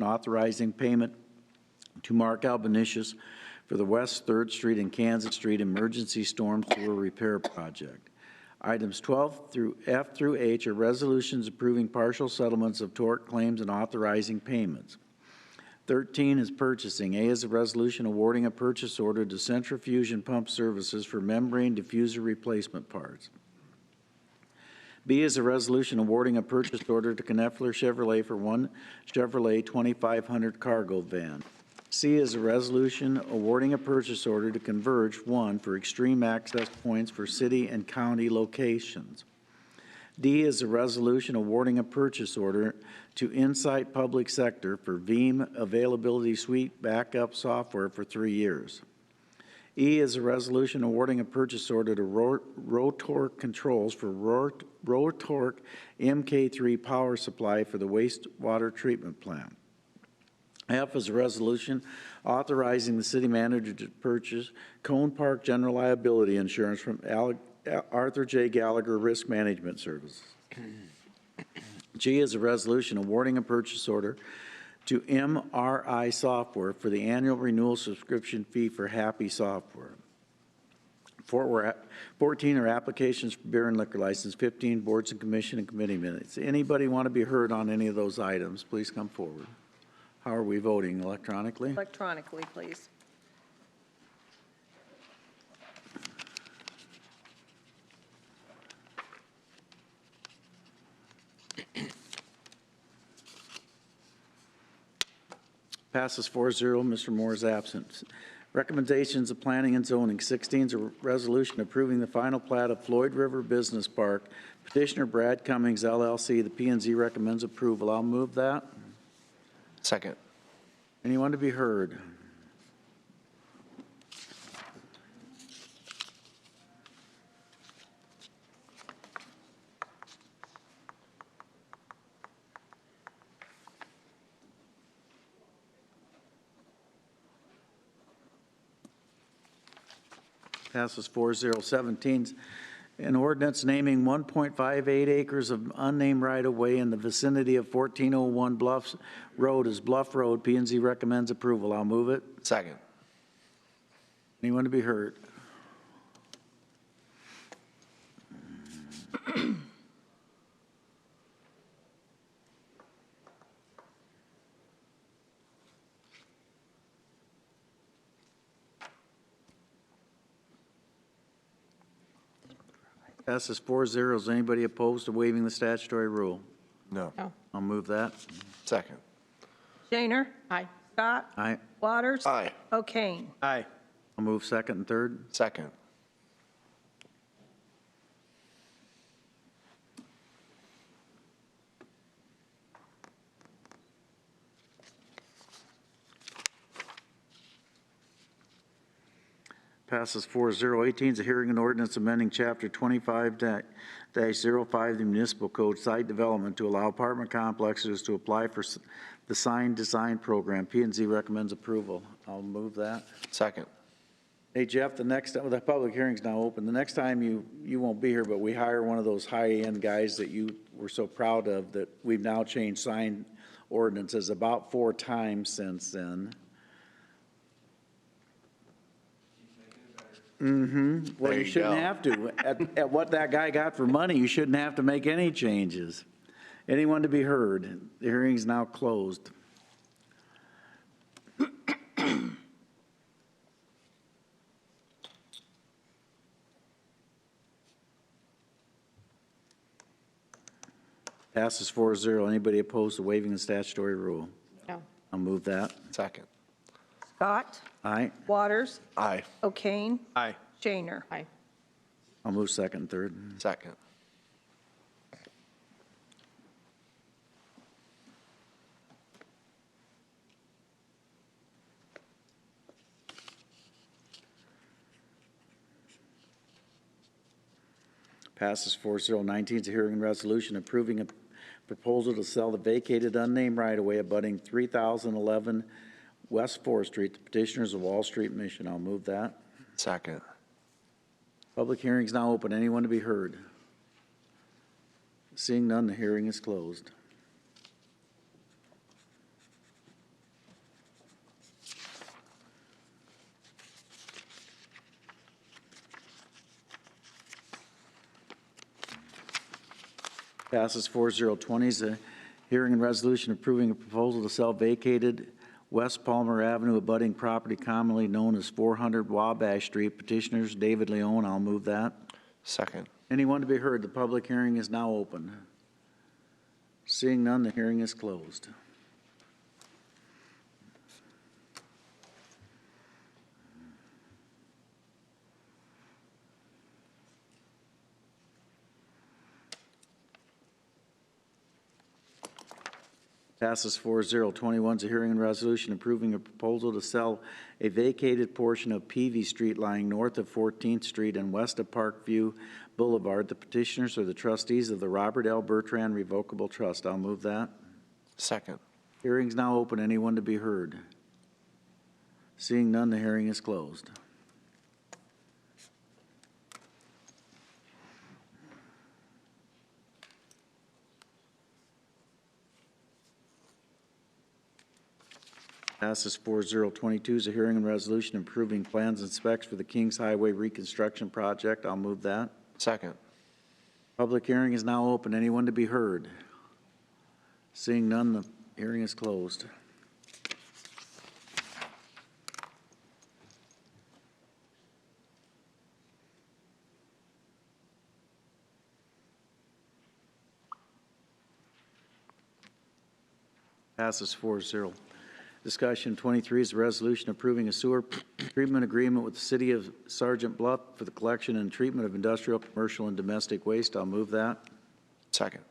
authorizing payment to Mark Albanesius for the West 3rd Street and Kansas Street Emergency Storm Sewer Repair Project. Items 12 through F through H are resolutions approving partial settlements of tort claims and authorizing payments. 13 is purchasing. A is a resolution awarding a purchase order to Centrifusion Pump Services for membrane diffuser replacement parts. B is a resolution awarding a purchase order to Knepfler Chevrolet for one Chevrolet 2500 cargo van. C is a resolution awarding a purchase order to Converge one for extreme access points for city and county locations. D is a resolution awarding a purchase order to Insight Public Sector for Veeam Availability Suite backup software for 3 years. E is a resolution awarding a purchase order to Rotork Controls for Rotork MK3 power supply for the wastewater treatment plant. F is a resolution authorizing the city manager to purchase Cone Park General Liability Insurance from Arthur J. Gallagher Risk Management Services. G is a resolution awarding a purchase order to MRI Software for the annual renewal subscription fee for Happy Software. 14 are applications for beer and liquor license, 15 boards and commission and committee minutes. Anybody want to be heard on any of those items, please come forward. How are we voting, electronically? Electronically, please. Passes 4-0. Mr. Moore is absent. Recommendations of Planning and Zoning. 16 is a resolution approving the final plat of Floyd River Business Park. Petitioner Brad Cummings, LLC. The P&Z recommends approval. I'll move that. Second. Anyone to be heard? Passes 4-0. 17, an ordinance naming 1.58 acres of unnamed right-of-way in the vicinity of 1401 Bluffs Road as Bluff Road. P&Z recommends approval. I'll move it. Second. Anyone to be heard? Passes 4-0. Is anybody opposed to waiving the statutory rule? No. No. I'll move that. Second. Shaner? Aye. Scott? Aye. Waters? Aye. O'Kane? Aye. I'll move second and third. Second. Passes 4-0. 18 is a hearing and ordinance amending Chapter 25-05 of the Municipal Code, site development, to allow apartment complexes to apply for the sign design program. P&Z recommends approval. I'll move that. Second. Hey, Jeff, the next time, the public hearing's now open. The next time you won't be here, but we hire one of those high-end guys that you were so proud of that we've now changed sign ordinances about 4 times since then. Well, you shouldn't have to. At what that guy got for money, you shouldn't have to make any changes. Anyone to be heard? The hearing is now closed. Passes 4-0. Anybody opposed to waiving the statutory rule? No. I'll move that. Second. Scott? Aye. Waters? Aye. O'Kane? Aye. Shaner? Aye. I'll move second and third. Second. Passes 4-0. 19 is a hearing and resolution approving a proposal to sell the vacated unnamed right-of-way abutting 3011 West 4th Street. The petitioners of Wall Street Mission. I'll move that. Second. Public hearing is now open. Anyone to be heard? Seeing none, the hearing is closed. Passes 4-0. Is a hearing and resolution approving a proposal to sell vacated West Palmer Avenue abutting property commonly known as 400 Wabash Street. Petitioners David Leon. I'll move that. Second. Anyone to be heard? The public hearing is now open. Seeing none, the hearing is closed. Passes 4-0. 21 is a hearing and resolution approving a proposal to sell a vacated portion of Peavy Street lying north of 14th Street and west of Parkview Boulevard. The petitioners are the trustees of the Robert L. Bertrand Revocable Trust. I'll move that. Second. Hearing's now open. Anyone to be heard? Seeing none, the hearing is closed. Passes 4-0. 22 is a hearing and resolution approving plans and specs for the Kings Highway Reconstruction Project. I'll move that. Second. Public hearing is now open. Anyone to be heard? Seeing none, the hearing is closed. Passes 4-0. Discussion 23 is a resolution approving a sewer treatment agreement with the City of Sergeant Bluff for the collection and treatment of industrial, commercial, and domestic waste. I'll move that. Second.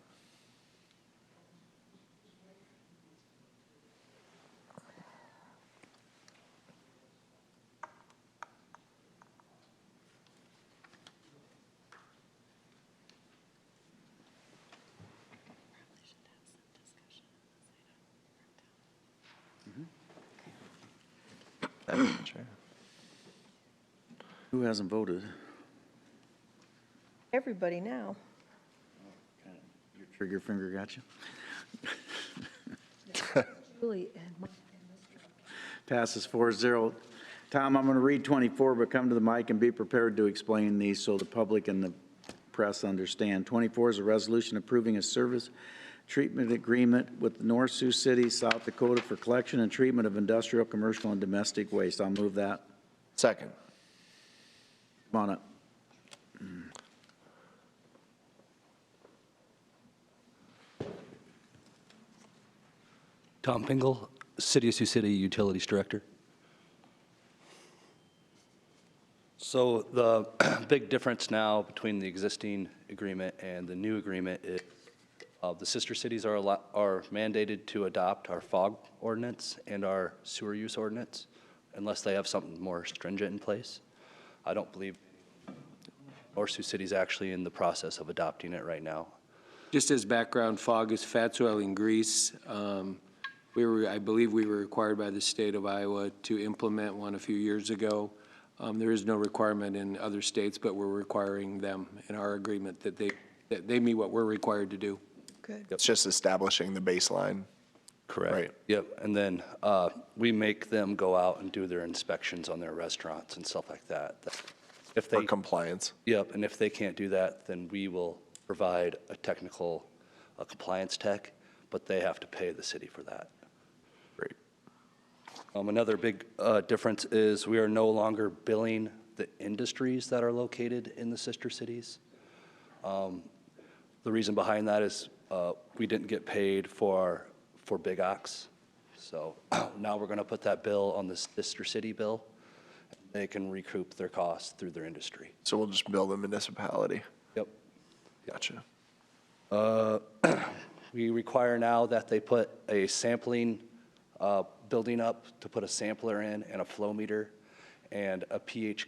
Madam Chair. Who hasn't voted? Everybody now. Your trigger finger got you? Julie and Mike. Passes 4-0. Tom, I'm going to read 24, but come to the mic and be prepared to explain these so the public and the press understand. 24 is a resolution approving a service treatment agreement with North Sioux City, South Dakota for collection and treatment of industrial, commercial, and domestic waste. I'll move that. Second. Come on up. Tom Pingle, City of Sioux City Utilities Director. So the big difference now between the existing agreement and the new agreement is the sister cities are mandated to adopt our fog ordinance and our sewer use ordinance unless they have something more stringent in place. I don't believe North Sioux City is actually in the process of adopting it right now. Just as background, fog is fat, oil, and grease. I believe we were required by the state of Iowa to implement one a few years ago. There is no requirement in other states, but we're requiring them in our agreement that they meet what we're required to do. Good. It's just establishing the baseline. Correct. Right. Yep, and then we make them go out and do their inspections on their restaurants and stuff like that. If For they, compliance. yep, and if they can't do that, then we will provide a compliance tech, but they have to pay the city for that. Great. Another big difference is we are no longer billing the industries that are located in the sister cities. The reason behind that is we didn't get paid for Big Ox. So now we're going to put that bill on the sister city bill. They can recoup their costs through their industry. So we'll just bill the municipality. Yep. Gotcha. We require now that they put a sampling building up to put a sampler in and a flow meter and a pH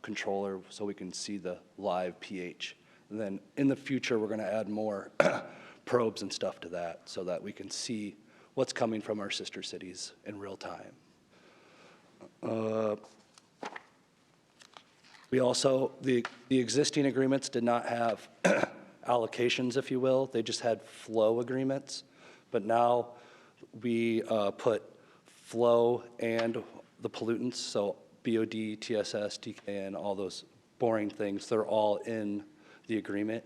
controller so we can see the live pH. And then in the future, we're going to add more probes and stuff to that so that we can see what's coming from our sister cities in real time. We also, the existing agreements did not have allocations, if you will. They just had flow agreements. But now we put flow and the pollutants, so BOD, TSS, TKN, all those boring things, they're all in the agreement.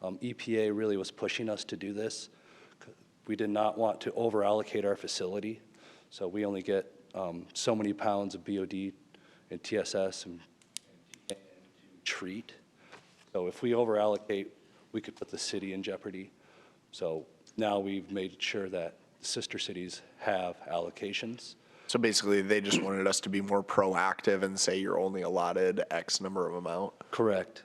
EPA really was pushing us to do this. We did not want to over-allocate our facility, so we only get so many pounds of BOD and TSS and treat. So if we over-allocate, we could put the city in jeopardy. So now we've made sure that sister cities have allocations. So basically, they just wanted us to be more proactive and say you're only allotted X number of amount. Correct.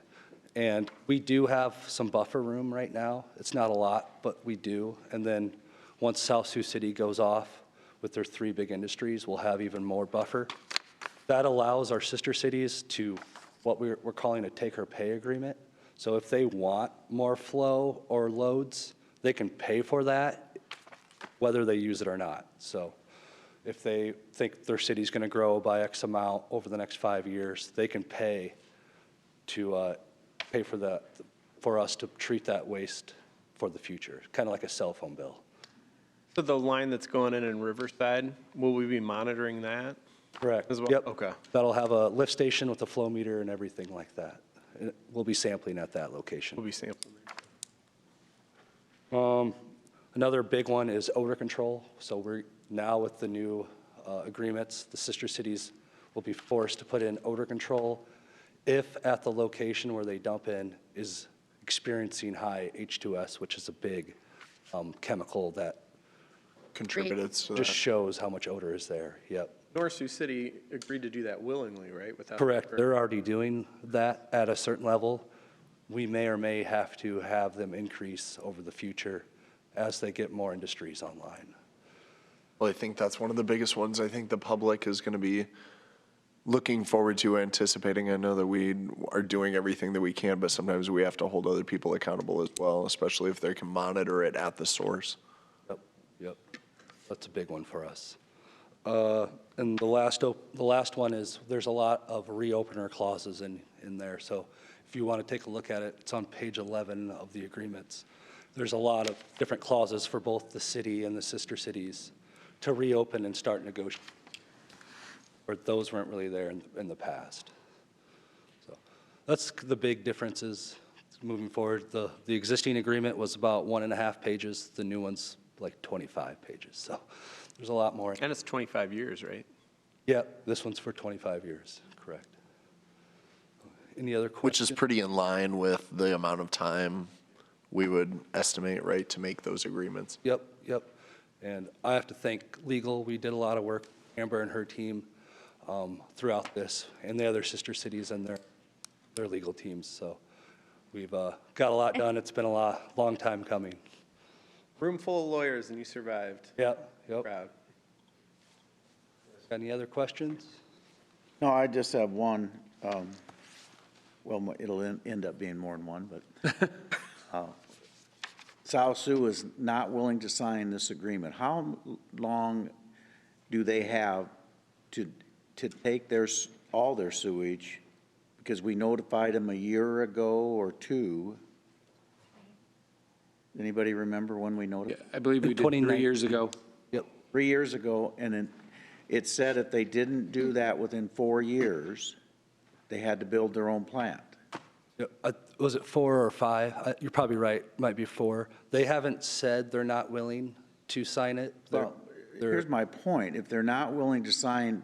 And we do have some buffer room right now. It's not a lot, but we do. And then once South Sioux City goes off with their 3 big industries, we'll have even more buffer. That allows our sister cities to what we're calling a take-or-pay agreement. So if they want more flow or loads, they can pay for that, whether they use it or not. So if they think their city's going to grow by X amount over the next 5 years, they can pay to pay for that, for us to treat that waste for the future, kind of like a cell phone bill. So the line that's going in Riverside, will we be monitoring that? Correct. As well? Yep. Okay. That'll have a lift station with a flow meter and everything like that. And we'll be sampling at that location. We'll be sampling. Another big one is odor control. So we're now with the new agreements, the sister cities will be forced to put in odor control if at the location where they dump in is experiencing high H2S, which is a big chemical that Contributed to just that. shows how much odor is there. Yep. North Sioux City agreed to do that willingly, right? Without Correct. They're already doing that at a certain level. We may or may have to have them increase over the future as they get more industries online. Well, I think that's one of the biggest ones I think the public is going to be looking forward to, anticipating. I know that we are doing everything that we can, but sometimes we have to hold other people accountable as well, especially if they can monitor it at the source. Yep, yep. That's a big one for us. And the last one is there's a lot of reopener clauses in there. So if you want to take a look at it, it's on page 11 of the agreements. There's a lot of different clauses for both the city and the sister cities to reopen and start negotiating, where those weren't really there in the past. So that's the big differences moving forward. The existing agreement was about 1.5 pages. The new one's like 25 pages. So there's a lot more. And it's 25 years, right? Yeah, this one's for 25 years, correct. Any other questions? Which is pretty in line with the amount of time we would estimate, right, to make those agreements. Yep, yep. And I have to thank legal. We did a lot of work, Amber and her team, throughout this, and the other sister cities and their legal teams. So we've got a lot done. It's been a long time coming. Room full of lawyers and you survived. Yep, yep. Proud. Any other questions? No, I just have one. Well, it'll end up being more than one, but South Sioux is not willing to sign this agreement. How long do they have to take all their sewage? Because we notified them a year ago or two. Anybody remember when we Yeah, notified? I believe we did 3 years ago. Yep. 3 years ago, and it said if they didn't do that within 4 years, they had to build their own plant. Yep. Was it 4 or 5? You're probably right, might be 4. They haven't said they're not willing to sign it. Well, here's my point. If they're not willing to sign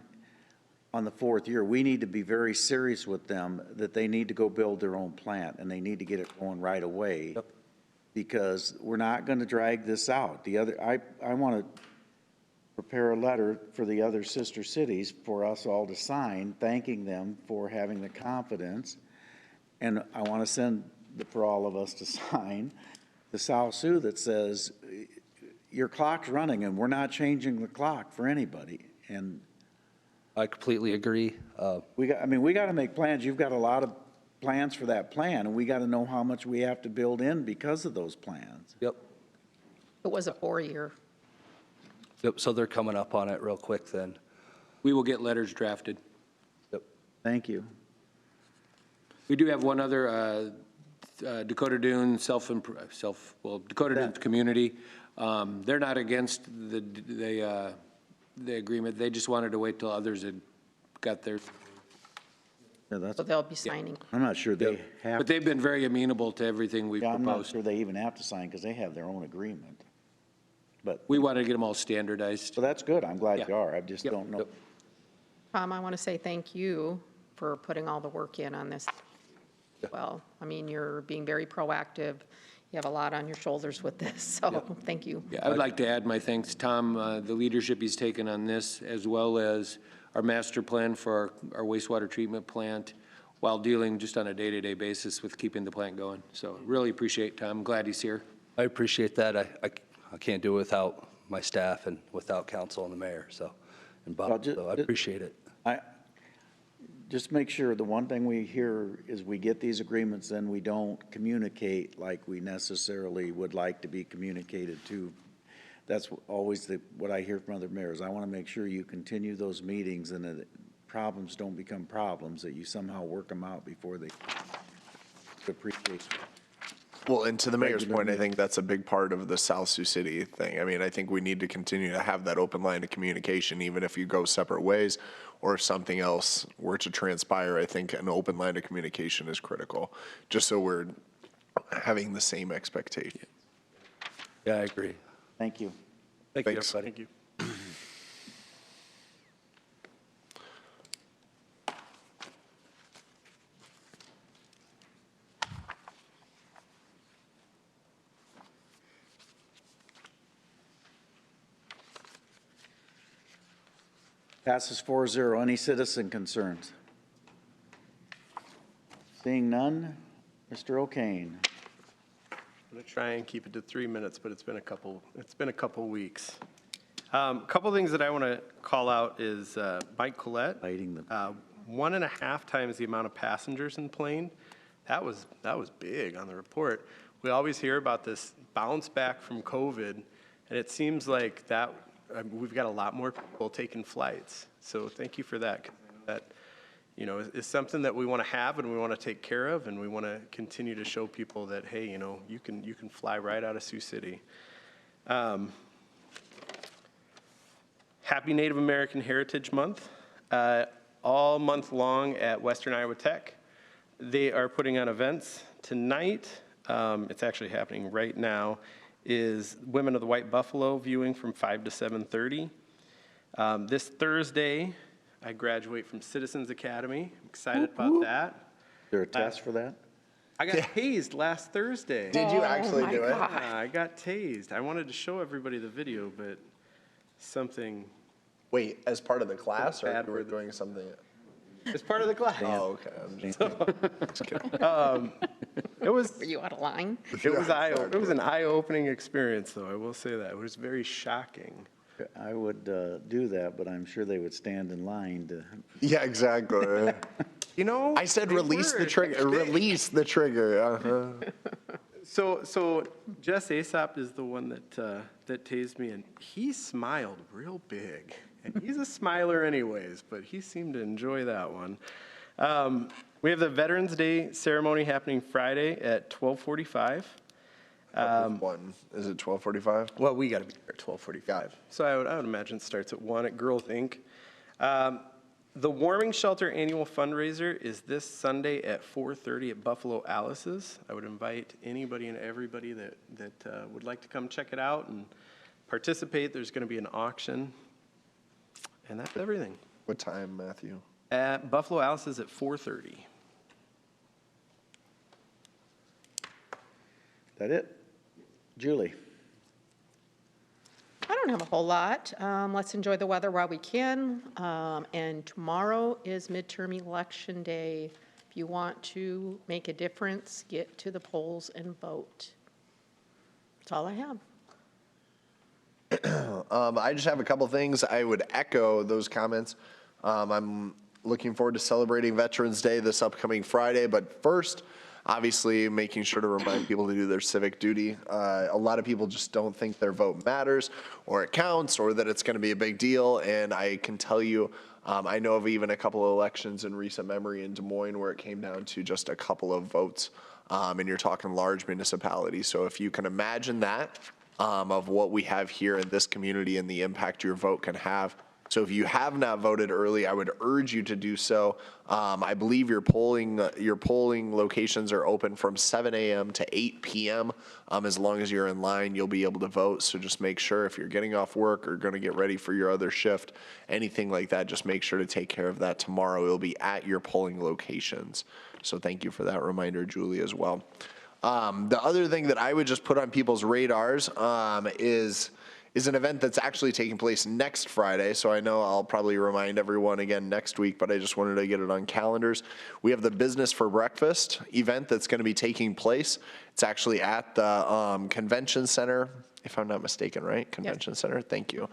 on the 4th year, we need to be very serious with them that they need to go build their own plant, and they need to get it going right away. Yep. Because we're not going to drag this out. I want to prepare a letter for the other sister cities for us all to sign, thanking them for having the confidence. And I want to send for all of us to sign the South Sioux that says, your clock's running and we're not changing the clock for anybody. And I completely agree. we got to make plans. You've got a lot of plans for that plan, and we got to know how much we have to build in because of those plans. Yep. It was a 4-year. Yep. So they're coming up on it real quick then. We will get letters drafted. Yep. Thank you. We do have one other Dakota Dunes Dakota Dunes community. They're not against the agreement. They just wanted to wait till others had got their Yeah, that's, So they'll be signing. I'm not sure they have, But they've been very amenable to everything we've yeah, I'm not proposed. sure they even have to sign because they have their own agreement. But, We want to get them all standardized. so that's good. I'm glad Yeah. you are. I just Yep, don't know. yep. Tom, I want to say thank you for putting all the work in on this. Well, I mean, you're being very proactive. You have a lot on your shoulders with this, so thank you. Yeah, I would like to add my thanks, Tom, the leadership he's taken on this, as well as our master plan for our wastewater treatment plant, while dealing just on a day-to-day basis with keeping the plant going. So really appreciate Tom. I'm glad he's here. I appreciate that. I can't do it without my staff and without council and the mayor, so, and Well, Bob, so I appreciate it. Just make sure, the one thing we hear is we get these agreements, then we don't communicate like we necessarily would like to be communicated to. That's always what I hear from other mayors. I want to make sure you continue those meetings and that problems don't become problems, that you somehow work them out before they appreciate. Well, and to the mayor's Regular point, I meeting. think that's a big part of the South Sioux City thing. I mean, I think we need to continue to have that open line of communication, even if you go separate ways or if something else were to transpire. I think an open line of communication is critical, just so we're having the same expectation. Yeah, I agree. Thank you. Thank you, Thanks. everybody. Thank you. Passes 4-0. Any citizen concerns? Seeing none, Mr. O'Kane. I'm going to try and keep it to 3 minutes, but it's been a couple weeks. Couple things that I want to call out is Mike Collette, Lighting the, 1.5 times the amount of passengers in the plane. That was big on the report. We always hear about this bounce back from COVID, and it seems like that we've got a lot more people taking flights. So thank you for that. 'Cause that, you know, is something that we want to have and we want to take care of, and we want to continue to show people that, hey, you know, you can fly right out of Sioux City. Happy Native American Heritage Month. All month long at Western Iowa Tech. They are putting on events tonight. It's actually happening right now, is Women of the White Buffalo viewing from 5 to 7:30. This Thursday, I graduate from Citizens Academy. I'm excited about that. is there a test for that? I got tased last Thursday. Did you actually my do it? God. Yeah, I got tased. I wanted to show everybody the video, but something, Wait, as part of the class, or Bad you were word. doing something? it's part of the class. Oh, okay. I'm just kidding. It was, Were you out of line? it was an eye-opening experience, though, I will say that. It was very shocking. I would do that, but I'm sure they would stand in line to, Yeah, exactly. You know? I said they release the were. trigger. Release the trigger. So Jess Aesop is the one that tased me, and he smiled real big. And he's a smiler anyways, but he seemed to enjoy that one. We have the Veterans Day ceremony happening Friday at 12:45. One. Is it 12:45? Well, we got to be there at 12:45. So I would imagine it starts at 1 at Girls Inc. The Warming Shelter annual fundraiser is this Sunday at 4:30 at Buffalo Alice's. I would invite anybody and everybody that would like to come check it out and participate. There's going to be an auction, and that's everything. What time, Matthew? At Buffalo Alice's at 4:30. that it? Julie? I don't have a whole lot. Let's enjoy the weather while we can. And tomorrow is midterm election day. If you want to make a difference, get to the polls and vote. That's all I have. I just have a couple things. I would echo those comments. I'm looking forward to celebrating Veterans Day this upcoming Friday, but first, obviously, making sure to remind people to do their civic duty. A lot of people just don't think their vote matters or it counts or that it's going to be a big deal. And I can tell you, I know of even a couple of elections in recent memory in Des Moines where it came down to just a couple of votes. And you're talking large municipalities. So if you can imagine that, of what we have here in this community and the impact your vote can have, So if you have not voted early, I would urge you to do so. I believe your polling locations are open from 7 a.m. to 8 p.m. As long as you're in line, you'll be able to vote. So just make sure if you're getting off work or going to get ready for your other shift, anything like that, just make sure to take care of that tomorrow. It'll be at your polling locations. So thank you for that reminder, Julie, as well. The other thing that I would just put on people's radars is an event that's actually taking place next Friday. So I know I'll probably remind everyone again next week, but I just wanted to get it on calendars. We have the Business for Breakfast event that's going to be taking place. It's actually at the Convention Center, if I'm not mistaken, right? Convention Center, thank you.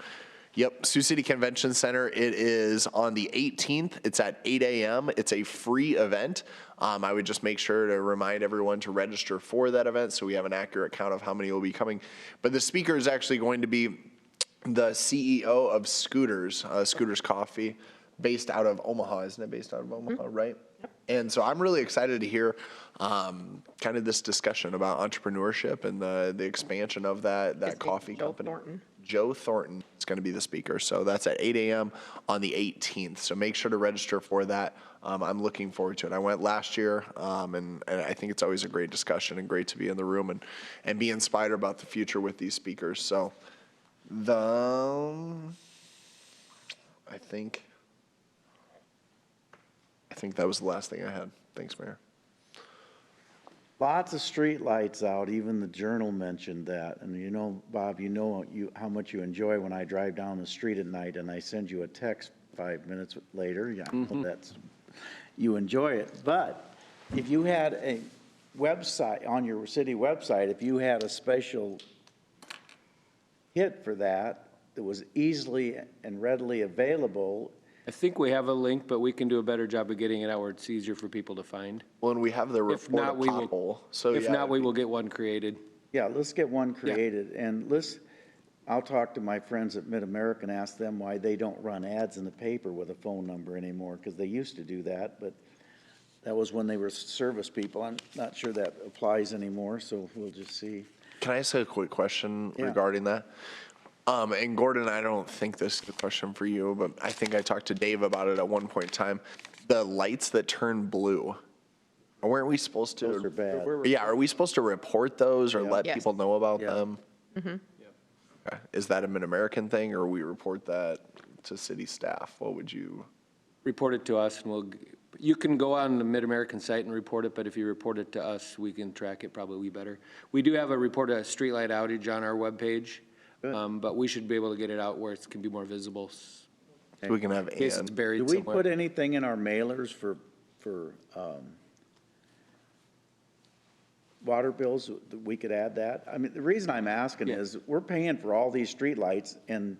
Yep, Sioux City Convention Center. It is on the 18th. It's at 8 a.m. It's a free event. I would just make sure to remind everyone to register for that event so we have an accurate count of how many will be coming. But the speaker is actually going to be the CEO of Scooters, Scooters Coffee, based out of Omaha. Isn't it based out of Omaha, right? And so I'm really excited to hear kind of this discussion about entrepreneurship and the expansion of that coffee company. Joe Thornton is going to be the speaker. So that's at 8 a.m. on the 18th. So make sure to register for that. I'm looking forward to it. I went last year, and I think it's always a great discussion and great to be in the room and be inspired about the future with these speakers. So I think that was the last thing I had. Thanks, Mayor. Lots of street lights out, even the Journal mentioned that. And you know, Bob, you know how much you enjoy when I drive down the street at night and I send you a text 5 minutes later. Yeah, well, you enjoy it. But if you had a website, on your city website, if you had a special hit for that was easily and readily available. I think we have a link, but we can do a better job of getting it out where it's easier for people to find. Well, and we have the If report not, of we will- pothole. So If yeah, not, we will get one created. Yeah, let's get one created. And I'll talk to my friends at Mid-America and ask them why they don't run ads in the paper with a phone number anymore, because they used to do that, but that was when they were service people. I'm not sure that applies anymore, so we'll just see. Can I ask a quick question Yeah. regarding that? And Gordon, I don't think this is a question for you, but I think I talked to Dave about it at one point in time. The lights that turn blue, weren't we supposed to? Those are bad. Yeah, are we supposed to report those or Yeah. let Yes. people know about Yeah. them? Okay. Is that a Mid-American thing, or we report that to city staff? What would you? Report it to us, and you can go on the Mid-American site and report it, but if you report it to us, we can track it probably better. We do have a report of streetlight outage on our webpage, but we should be able to get it out where it can be more visible. So we can have In case it's Ann. buried Do we somewhere. put anything in our mailers for water bills? We could add that? I mean, the reason I'm asking Yeah. is we're paying for all these streetlights and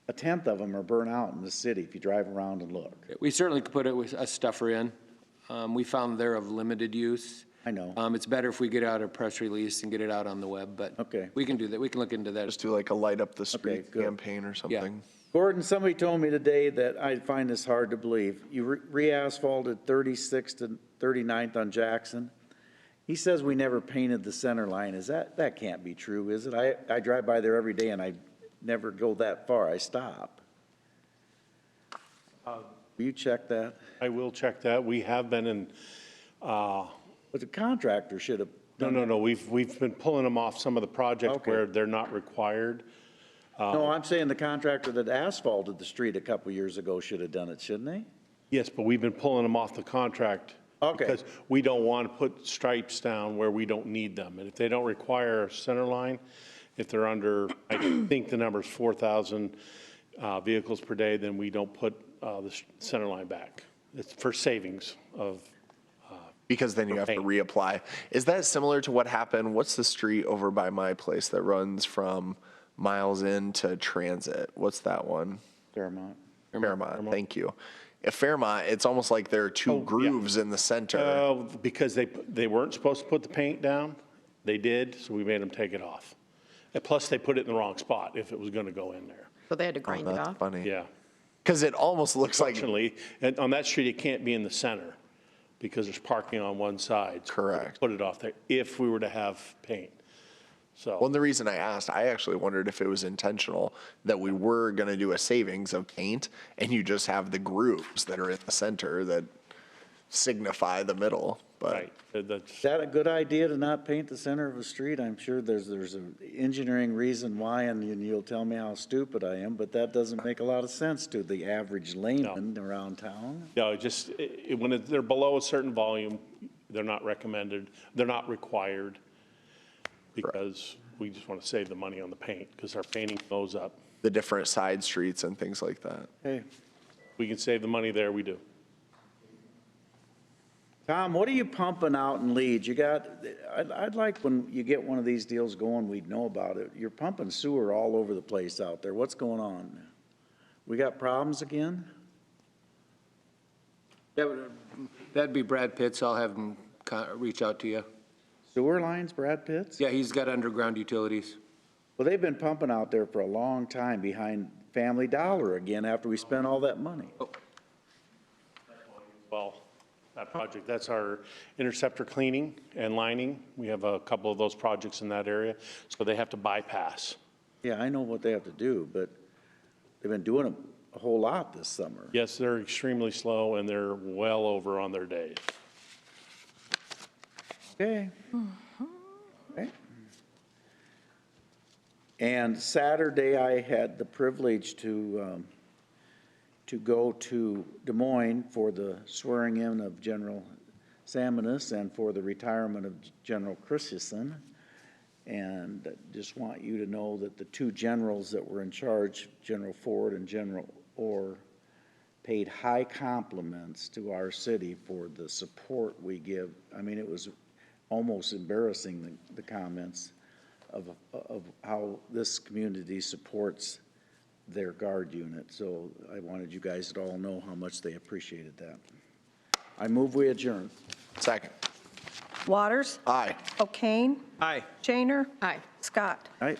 a tenth of them are burnt out in the city if you drive around and look. We certainly could put it with a stuffer in. We found they're of limited use. I know. It's better if we get out a press release and get it out on the web, but Okay. we can do that. We can look into that. Just do like a light up the street good. campaign or something. Gordon, somebody told me today that I find this hard to believe. You re-asphalted 36th and 39th on Jackson. He says we never painted the center line. That can't be true, is it? I drive by there every day and I never go that far. I stop. Will you check that? I will check that. We have been in, But the contractor should have done that. no, we've been pulling them off some of the projects Okay. where they're not required. No, I'm saying the contractor that asphalted the street a couple years ago should have done it, shouldn't they? Yes, but we've been pulling them off the contract. Okay. Because we don't want to put stripes down where we don't need them. And if they don't require a center line, if they're under, I think the number's 4,000 vehicles per day, then we don't put the center line back. It's for savings of, Because then you have to reapply. Is that similar to what happened? What's the street over by my place that runs from Miles Inn to Transit? What's that one? Fairmont. Fairmont. Thank you. At Fairmont, it's almost like there are two grooves in the center. because they weren't supposed to put the paint down. They did, so we made them take it off. And plus, they put it in the wrong spot if it was going to go in there. So they had to grind it That's off? funny. Yeah. Because it almost looks like, Fortunately, and on that street, it can't be in the center because there's parking on one side. So we Correct. Put it off there if we were to have paint. So. Well, and the reason I asked, I actually wondered if it was intentional that we were going to do a savings of paint and you just have the grooves that are in the center that signify the middle, but. Right, that's, Is that a good idea to not paint the center of a street? I'm sure there's an engineering reason why, and you'll tell me how stupid I am, but that doesn't make a lot of sense to the average layman around town. just, when they're below a certain volume, they're not recommended, they're not required, because we just want to save the money on the paint, because our painting goes up. The different side streets and things like that. Hey, We can save the money there, we do. Tom, what are you pumping out in Leeds? You got, I'd like when you get one of these deals going, we'd know about it. You're pumping sewer all over the place out there. What's going on? We got problems again? That'd be Brad Pitts. I'll have him reach out to you. Sewer lines, Brad Pitts? Yeah, he's got underground utilities. Well, they've been pumping out there for a long time behind Family Dollar again after we spent all that money. Well, that project, that's our interceptor cleaning and lining. We have a couple of those projects in that area, so they have to bypass. Yeah, I know what they have to do, but they've been doing a whole lot this summer. Yes, they're extremely slow, and they're well over on their days. Okay. Okay. And Saturday, I had the privilege to go to Des Moines for the swearing in of General Salmonis and for the retirement of General Christensen. And just want you to know that the two generals that were in charge, General Ford and General Orr, paid high compliments to our city for the support we give. I mean, it was almost embarrassing, the comments of how this community supports their guard unit. So I wanted you guys to all know how much they appreciated that. I move we adjourn. Second. Waters? Aye. O'Kane? Aye. Shaner? Aye. Scott? All right.